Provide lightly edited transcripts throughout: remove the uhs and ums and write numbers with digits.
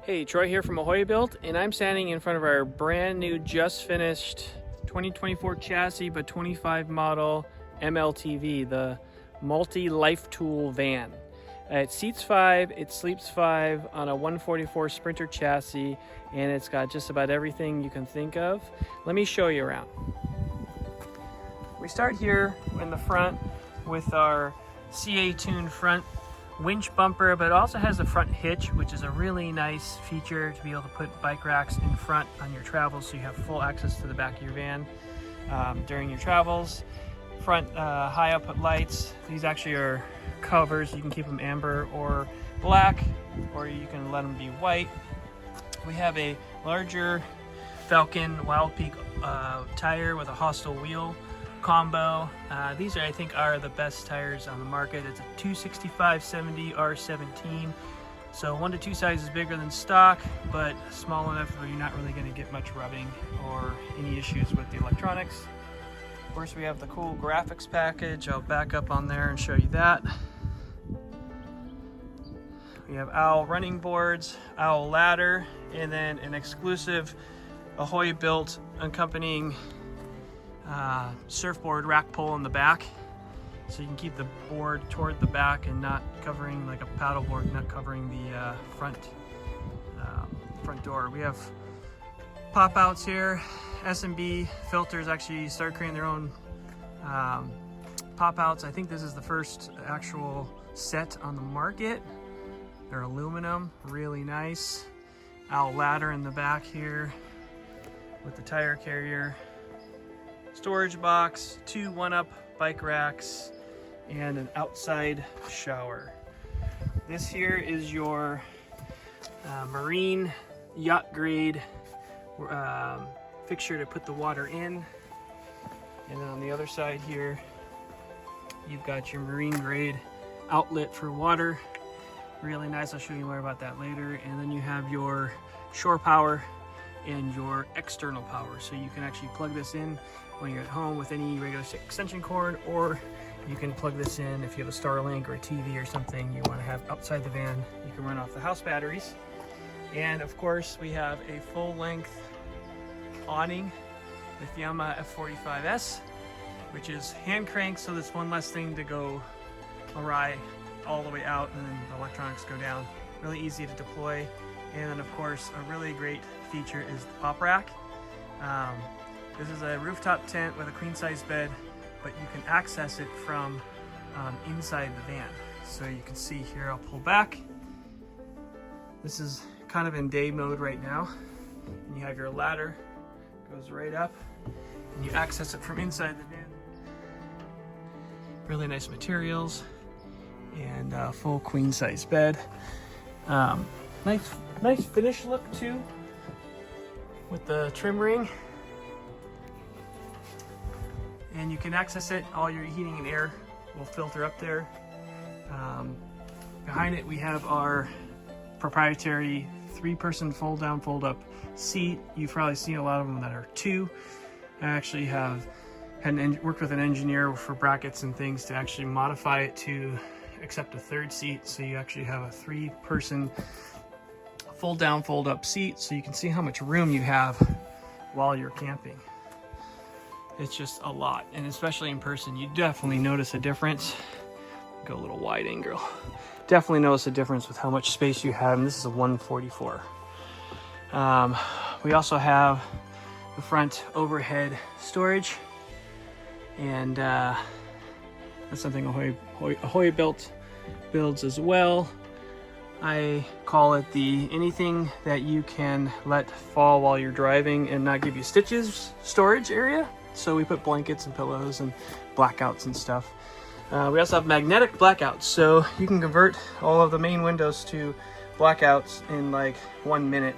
Hey, Troy here from Ahoy Built, and I'm standing in front of our brand new, just finished 2024 chassis but 25 model MLTV, the multi-life tool van. It seats 5, it sleeps 5 on a 144 Sprinter chassis, and it's got just about everything you can think of. Let me show you around. We start here in the front with our CA-tuned front winch bumper, but it also has a front hitch, which is a really nice feature to be able to put bike racks in front on your travels, so you have full access to the back of your van during your travels. Front high output lights, these actually are covers. You can keep them amber or black, or you can let them be white. We have a larger Falcon Wild Peak tire with a hostile wheel combo. These I think are the best tires on the market. It's a 265/70 R17, so 1 to 2 sizes bigger than stock, but small enough where you're not really going to get much rubbing or any issues with the electronics. Of course, we have the cool graphics package. I'll back up on there and show you that. We have Owl running boards, Owl ladder, and then an exclusive Ahoy Built accompanying surfboard rack pole in the back, so you can keep the board toward the back and not covering, like a paddle board, not covering the front door. We have pop outs here. S&B filters actually start creating their own pop outs. I think this is the first actual set on the market. They're aluminum, really nice. Owl ladder in the back here with the tire carrier, storage box, 2 1-up bike racks, and an outside shower. This here is your marine yacht grade fixture to put the water in. And then on the other side here, you've got your marine grade outlet for water. Really nice, I'll show you more about that later. And then you have your shore power and your external power, so you can actually plug this in when you're at home with any regular extension cord, or you can plug this in if you have a Starlink or a TV or something you want to have outside the van. You can run off the house batteries. And of course, we have a full-length awning with Yamaha F45S, which is hand cranked, so that's one less thing to go awry all the way out, and then the electronics go down. Really easy to deploy. And then of course, a really great feature is the PopRak. This is a rooftop tent with a queen size bed, but you can access it from inside the van. So you can see here, I'll pull back. This is kind of in day mode right now. And you have your ladder, goes right up, and you access it from inside the van. Really nice materials, and full queen size bed. Nice finish look too, with the trim ring. And you can access it, all your heating and air will filter up there. Behind it we have our proprietary 3-person fold down, fold up seat. You've probably seen a lot of them that are 2. I actually have worked with an engineer for brackets and things to actually modify it to accept a 3rd seat, so you actually have a 3-person fold down, fold up seat, so you can see how much room you have while you're camping. It's just a lot, and especially in person, you definitely notice a difference. Go a little wide angle. Definitely notice a difference with how much space you have, and this is a 144. We also have the front overhead storage, and that's something Ahoy builds as well. I call it the anything that you can let fall while you're driving and not give you stitches storage area. So we put blankets and pillows and blackouts and stuff. We also have magnetic blackouts, so you can convert all of the main windows to blackouts in like 1 minute.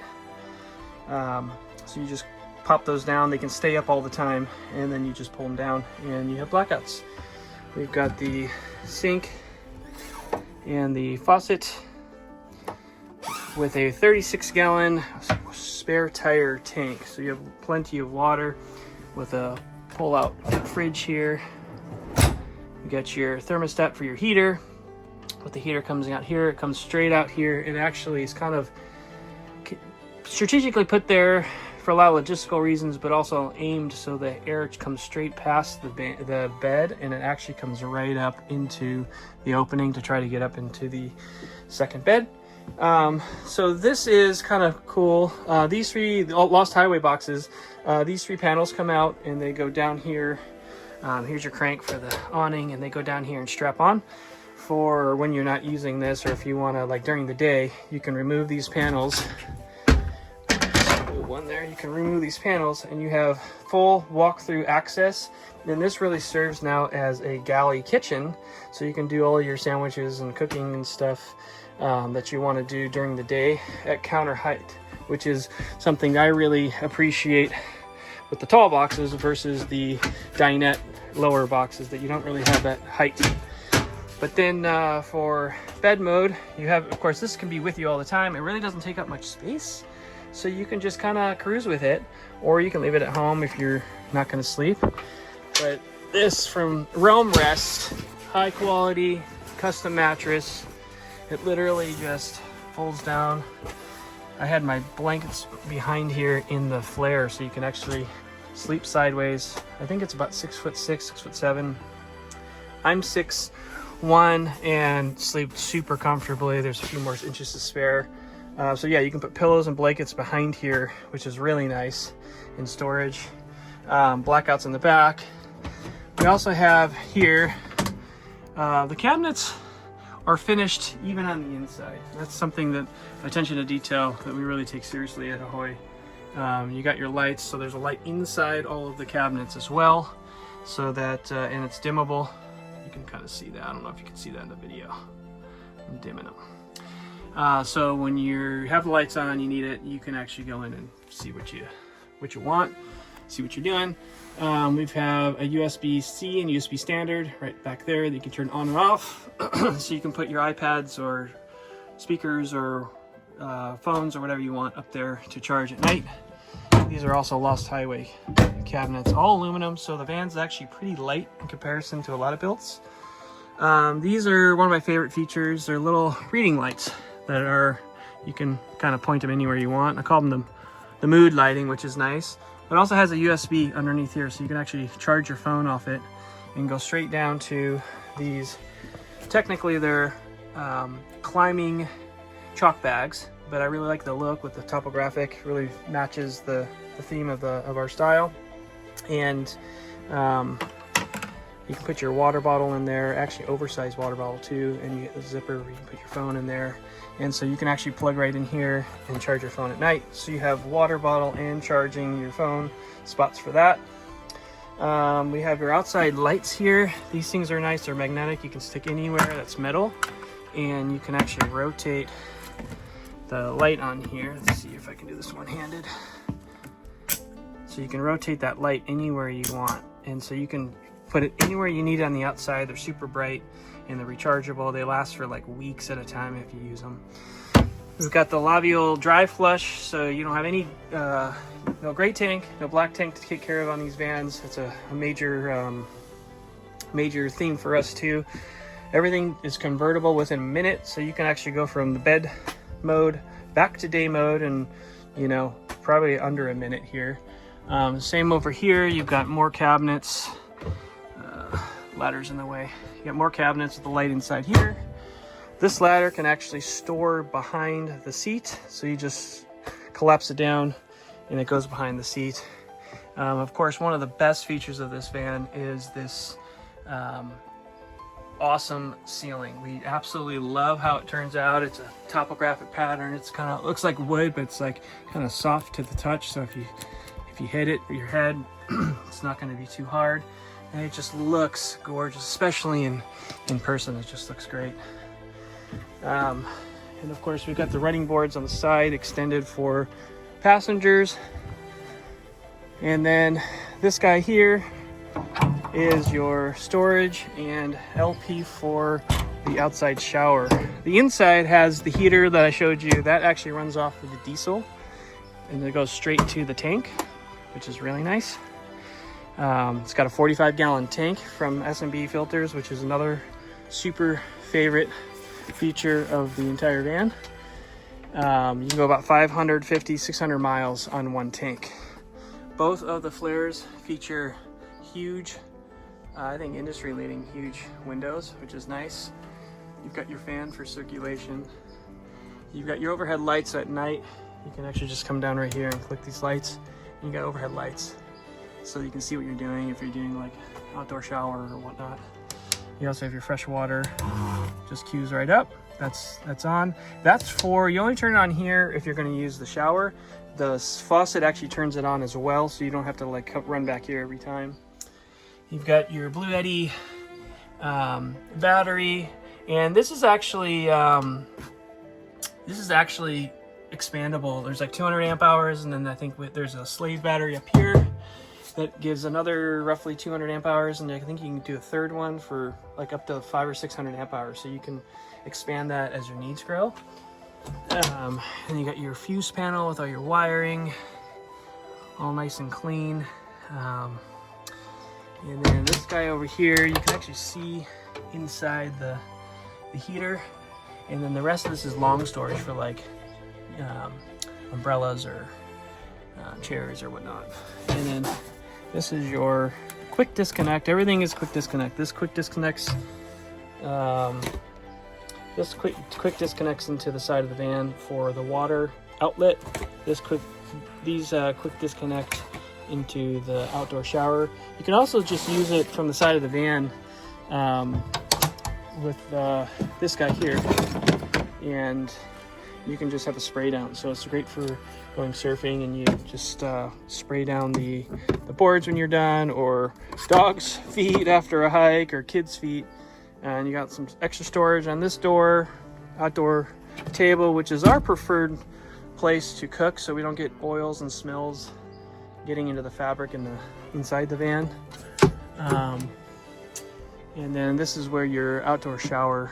So you just pop those down, they can stay up all the time, and then you just pull them down and you have blackouts. We've got the sink and the faucet with a 36-gallon spare tire tank, so you have plenty of water with a pull-out fridge here. You got your thermostat for your heater, with the heater comes out here. It comes straight out here. It actually is kind of strategically put there for a lot of logistical reasons, but also aimed so the air comes straight past the bed, and it actually comes right up into the opening to try to get up into the second bed. So this is kind of cool. These three Lost Highway boxes, these three panels come out and they go down here. Here's your crank for the awning, and they go down here and strap on for when you're not using this, or if you want to, like during the day, you can remove these panels. One there, you can remove these panels and you have full walk-through access. And this really serves now as a galley kitchen, so you can do all your sandwiches and cooking and stuff that you want to do during the day at counter height, which is something I really appreciate with the tall boxes versus the dinette lower boxes, that you don't really have that height. But then for bed mode, you have, of course, this can be with you all the time. It really doesn't take up much space, so you can just kind of cruise with it, or you can leave it at home if you're not going to sleep. But this from Realm Rest, high quality custom mattress. It literally just folds down. I had my blankets behind here in the flare, so you can actually sleep sideways. I think it's about 6'6", 6'7". I'm 6'1" and sleep super comfortably. There's a few more inches to spare. So yeah, you can put pillows and blankets behind here, which is really nice in storage. Blackouts in the back. We also have here, the cabinets are finished even on the inside. That's something that attention to detail that we really take seriously at Ahoy. You got your lights, so there's a light inside all of the cabinets as well, so that, and it's dimmable. You can kind of see that. I don't know if you can see that in the video. I'm dimming them. So when you have the lights on, you need it, you can actually go in and see what you want, see what you're doing. We have a USB-C and USB standard right back there that you can turn on and off. So you can put your iPads or speakers or phones or whatever you want up there to charge at night. These are also Lost Highway cabinets, all aluminum, so the van's actually pretty light in comparison to a lot of builds. These are one of my favorite features. They're little reading lights that are, you can kind of point them anywhere you want. I call them the mood lighting, which is nice. It also has a USB underneath here, so you can actually charge your phone off it and go straight down to these. Technically they're climbing chalk bags, but I really like the look with the topographic. Really matches the theme of our style. And you can put your water bottle in there, actually oversized water bottle too, and you get the zipper where you can put your phone in there. And so you can actually plug right in here and charge your phone at night. So you have water bottle and charging your phone spots for that. We have your outside lights here. These things are nice, they're magnetic. You can stick anywhere that's metal, and you can actually rotate the light on here. Let's see if I can do this one-handed. So you can rotate that light anywhere you want. And so you can put it anywhere you need on the outside. They're super bright and they're rechargeable. They last for like weeks at a time if you use them. We've got the Labial dry flush, so you don't have any, no gray tank, no black tank to take care of on these vans. It's a major, major theme for us too. Everything is convertible within a minute, so you can actually go from the bed mode back to day mode and, you know, probably under a minute here. Same over here, you've got more cabinets. Ladder's in the way. You got more cabinets with the light inside here. This ladder can actually store behind the seat, so you just collapse it down and it goes behind the seat. Of course, one of the best features of this van is this awesome ceiling. We absolutely love how it turns out. It's a topographic pattern. It's kind of looks like wood, but it's like kind of soft to the touch, so if you hit it with your head, it's not going to be too hard. And it just looks gorgeous, especially in person. It just looks great. And of course, we've got the running boards on the side extended for passengers. And then this guy here is your storage and LP for the outside shower. The inside has the heater that I showed you. That actually runs off of the diesel and it goes straight to the tank, which is really nice. It's got a 45-gallon tank from S&B Filters, which is another super favorite feature of the entire van. You can go about 550, 600 miles on one tank. Both of the flares feature huge, I think industry-leading huge windows, which is nice. You've got your fan for circulation. You've got your overhead lights at night. You can actually just come down right here and click these lights. You got overhead lights, so you can see what you're doing if you're doing like outdoor shower or whatnot. You also have your fresh water, just cues right up. That's on. That's for, you only turn it on here if you're going to use the shower. The faucet actually turns it on as well, so you don't have to like run back here every time. You've got your Blue Eddy battery, and this is actually expandable. There's like 200 amp hours, and then I think there's a slave battery up here that gives another roughly 200 amp hours, and I think you can do a third one for like up to 500 or 600 amp hours, so you can expand that as your needs grow. And you got your fuse panel with all your wiring, all nice and clean. And then this guy over here, you can actually see inside the heater, and then the rest of this is long storage for like umbrellas or chairs or whatnot. And then this is your quick disconnect. Everything is quick disconnect. This quick disconnects. This quick disconnects into the side of the van for the water outlet. These quick disconnect into the outdoor shower. You can also just use it from the side of the van with this guy here, and you can just have a spray down. So it's great for going surfing, and you just spray down the boards when you're done, or dogs' feet after a hike, or kids' feet. And you got some extra storage on this door, outdoor table, which is our preferred place to cook, so we don't get oils and smells getting into the fabric and inside the van. And then this is where your outdoor shower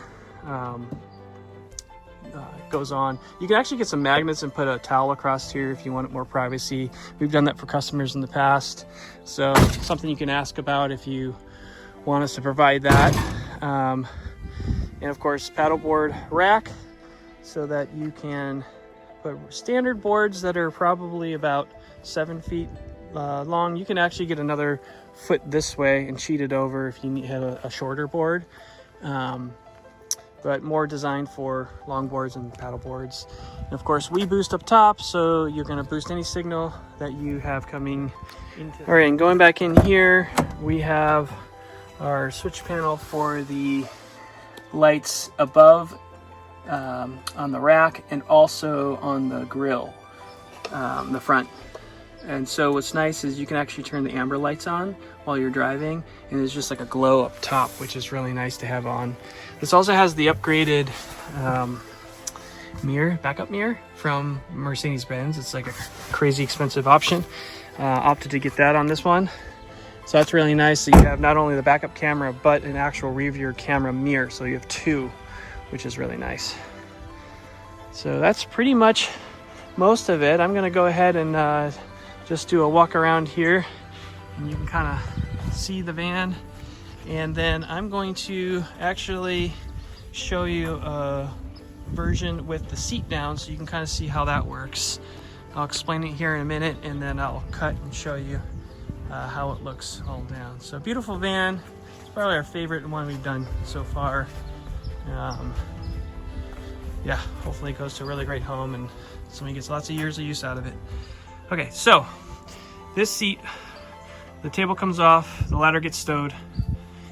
goes on. You can actually get some magnets and put a towel across here if you want more privacy. We've done that for customers in the past, so something you can ask about if you want us to provide that. And of course, paddleboard rack, so that you can put standard boards that are probably about 7 feet long. You can actually get another foot this way and sheet it over if you have a shorter board, but more designed for long boards and paddle boards. And of course, WeBoost up top, so you're going to boost any signal that you have coming into. All right, and going back in here, we have our switch panel for the lights above on the rack, and also on the grill, the front. And so what's nice is you can actually turn the amber lights on while you're driving, and there's just like a glow up top, which is really nice to have on. This also has the upgraded backup mirror from Mercedes-Benz. It's like a crazy expensive option. Opted to get that on this one. So that's really nice. So you have not only the backup camera, but an actual rear camera mirror. So you have two, which is really nice. So that's pretty much most of it. I'm gonna go ahead and just do a walk around here, and you can kind of see the van. And then I'm going to actually show you a version with the seat down, so you can kind of see how that works. I'll explain it here in a minute, and then I'll cut and show you how it looks all down. So beautiful van. It's probably our favorite one we've done so far. Yeah, hopefully it goes to a really great home and somebody gets lots of years of use out of it. Okay, so this seat, the table comes off, the ladder gets stowed,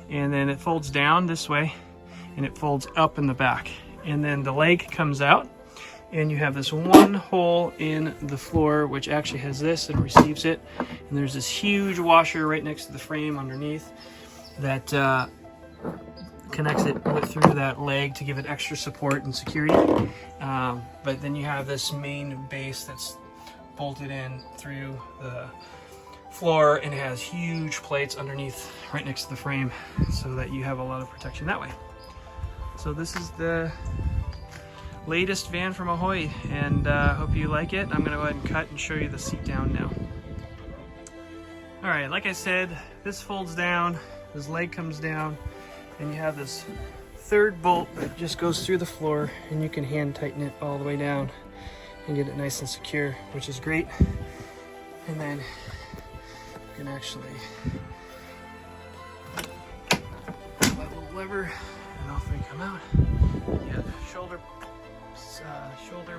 and then it folds down this way, and it folds up in the back. And then the leg comes out, and you have this one hole in the floor, which actually has this and receives it. And there's this huge washer right next to the frame underneath that connects it through that leg to give it extra support and security. But then you have this main base that's bolted in through the floor, and it has huge plates underneath right next to the frame, so that you have a lot of protection that way. So this is the latest van from Ahoy, and hope you like it. I'm gonna go ahead and cut and show you the seat down now. All right, like I said, this folds down, this leg comes down, and you have this third bolt that just goes through the floor, and you can hand tighten it all the way down and get it nice and secure, which is great. And then you can actually pull that little lever and off they come out. You have shoulder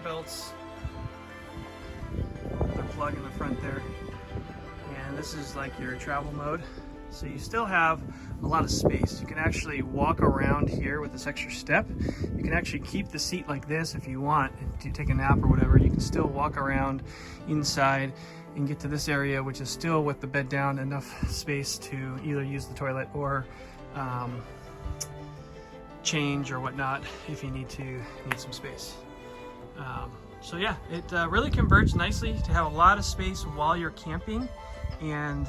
belts, another plug in the front there, and this is like your travel mode. So you still have a lot of space. You can actually walk around here with this extra step. You can actually keep the seat like this if you want to take a nap or whatever. You can still walk around inside and get to this area, which is still with the bed down, enough space to either use the toilet or change or whatnot if you need some space. So yeah, it really converts nicely to have a lot of space while you're camping and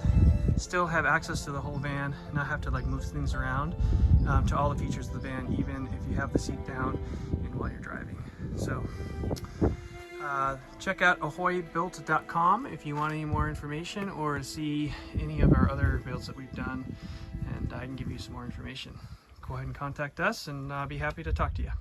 still have access to the whole van, not have to like move things around, to all the features of the van, even if you have the seat down and while you're driving. So check out ahoybuilt.com if you want any more information or to see any of our other builds that we've done, and I can give you some more information. Go ahead and contact us, and I'll be happy to talk to you.